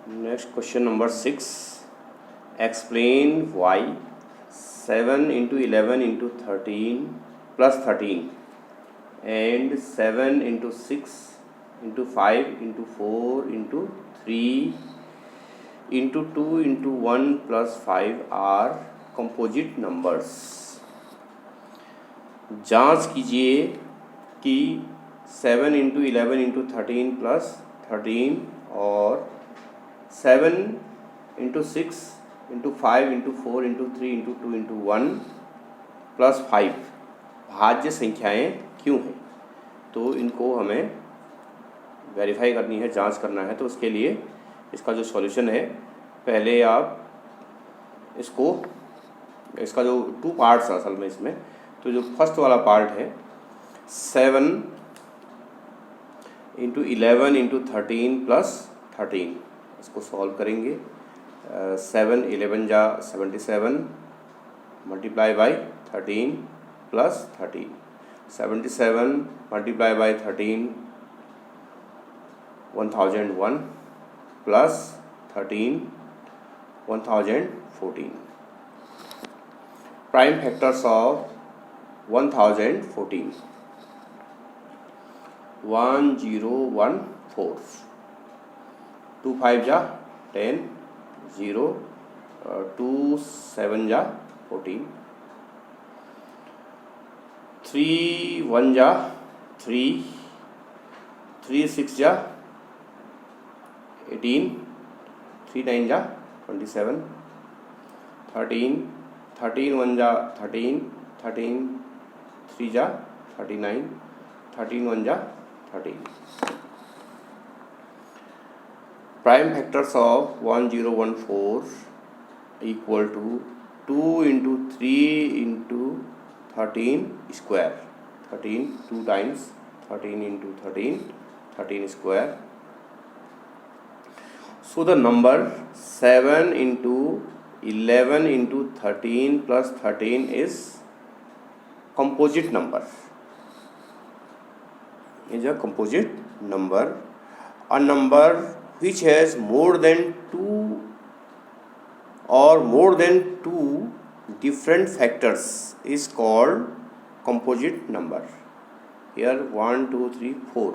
Next question number 6. Explain why 7 into 11 into 13 plus 13 and 7 into 6 into 5 into 4 into 3 into 2 into 1 plus 5 are composite numbers. जांच कीजिए कि 7 into 11 into 13 plus 13 और 7 into 6 into 5 into 4 into 3 into 2 into 1 plus 5 भाज्य संख्याएं क्यों हैं। तो इनको हमें वेरीफाई करनी है, जांच करना है। तो उसके लिए इसका जो सॉल्यूशन है, पहले आप इसका जो 2 पार्ट्स असल में इसमें, तो जो फर्स्ट वाला पार्ट है 7 इंटू 11 इंटू 13 प्लस 13, इसको सॉल्व करेंगे। 7 11 जा 77 multiply by 13 plus 13, 77 multiply by 13 1001 plus 13 1014। Prime factors of 1014 1014, 2 5 जा 10, 0 2 7 जा 14, 3 1 जा 3, 3 6 जा 18, 3 9 जा 27, 13 13 1 जा 13, 13 3 जा 39, 13 1 जा 13। Prime factors of 1014 equal to 2 into 3 into 13 square, 13 2 times 13 into 13 13 square. So the number 7 into 11 into 13 plus 13 is composite number. Is a composite number. A number which has more than 2 or more than 2 different factors is called composite number. Here 1 2 3 4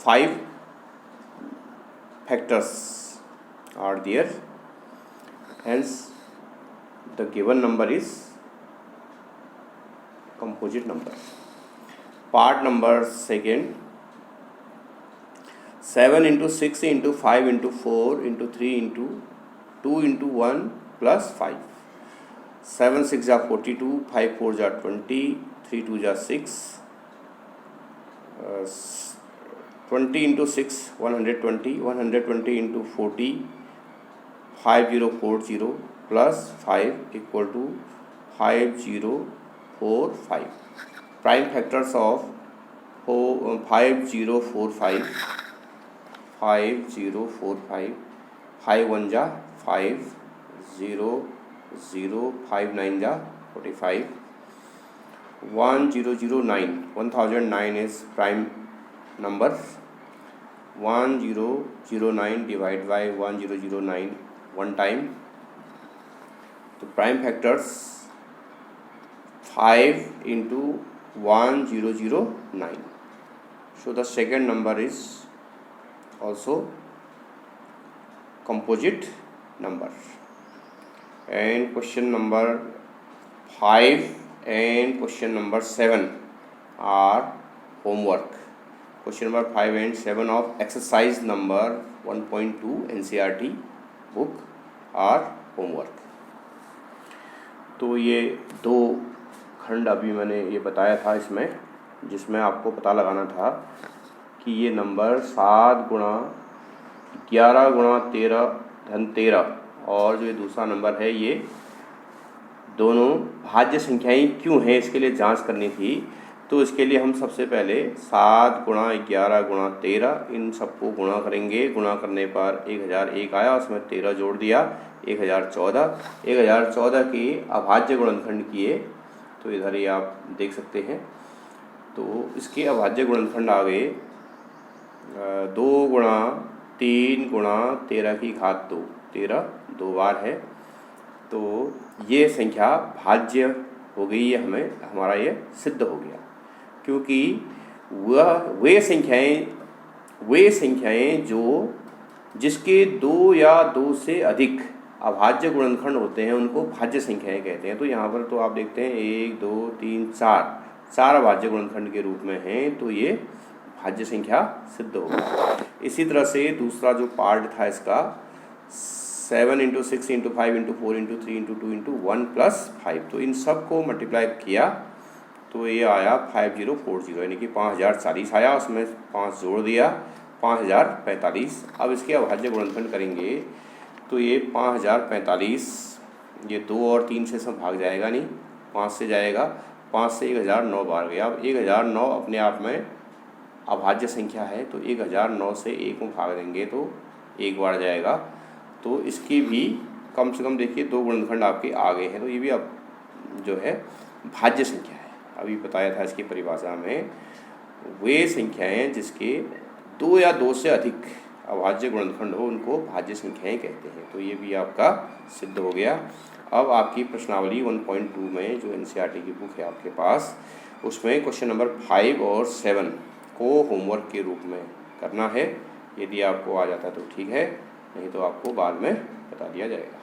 5 factors are there, hence the given number is composite number. Part number second, 7 into 6 into 5 into 4 into 3 into 2 into 1 plus 5, 7 6 जा 42, 5 4 जा 20, 3 2 जा 6, 20 into 6 120, 120 into 40 5040 plus 5 equal to 5045. Prime factors of 5045, 5045, 5 1 जा 5, 0 0 5 9 जा 45, 1009, 1009 is prime number. 1009 divided by 1009 one time. तो prime factors 5 into 1009. So the second number is also composite number. And question number 5 and question number 7 are homework. Question number 5 and 7 of exercise number 1.2 NCERT book are homework. तो ये 2 खंड अभी मैंने ये बताया था इसमें, जिसमें आपको पता लगाना था कि ये नंबर 7 गुणा 11 गुणा 13 धन 13 और जो ये दूसरा नंबर है, ये दोनों भाज्य संख्याएं क्यों हैं, इसके लिए जांच करनी थी। तो इसके लिए हम सबसे पहले 7 गुणा 11 गुणा 13 इन सबको गुणा करेंगे। गुणा करने पर 1001 आया, उसमें 13 जोड़ दिया 1014। 1014 के अभाज्य गुणनखंड किए, तो इधर ही आप देख सकते हैं। तो इसके अभाज्य गुणनखंड आ गए 2 गुणा 3 गुणा 13 की घात 2, 13 दो बार है, तो ये संख्या भाज्य हो गई है, हमारा ये सिद्ध हो गया। क्योंकि वे संख्याएं जो जिसके 2 या 2 से अधिक अभाज्य गुणनखंड होते हैं उनको भाज्य संख्याएं कहते हैं। तो यहाँ पर तो आप देखते हैं 1 2 3 4 अभाज्य गुणनखंड के रूप में हैं, तो ये भाज्य संख्या सिद्ध होगा। इसी तरह से दूसरा जो पार्ट था इसका 7 × 6 × 5 × 4 × 3 × 2 × 1 + 5, तो इन सब को मल्टीप्लाई किया तो ये आया 5040, यानी कि 5040 आया, उसमें 5 जोड़ दिया 5045। अब इसके अभाज्य गुणनखंड करेंगे तो ये 5045, ये 2 और 3 से सब भाग जाएगा नहीं, 5 से जाएगा, 5 से 1009 बार गया। अब 1009 अपने आप में अभाज्य संख्या है, तो 1009 से 1 में भाग देंगे तो 1 बार जाएगा। तो इसकी भी कम से कम देखिए 2 गुणनखंड आपके आ गए हैं, तो ये भी अब जो है भाज्य संख्या है। अभी बताया था इसकी परिभाषा में, वे संख्याएं जिसके 2 या 2 से अधिक अभाज्य गुणनखंड हो उनको भाज्य संख्याएं कहते हैं। तो ये भी आपका सिद्ध हो गया। अब आपकी प्रश्नावली 1.2 में जो एनसीईआरटी की बुक है आपके पास, उसमें क्वेश्चन नंबर 5 और 7 को होमवर्क के रूप में करना है। यदि आपको आ जाता है तो ठीक है, नहीं तो आपको बाद में बता दिया जाएगा।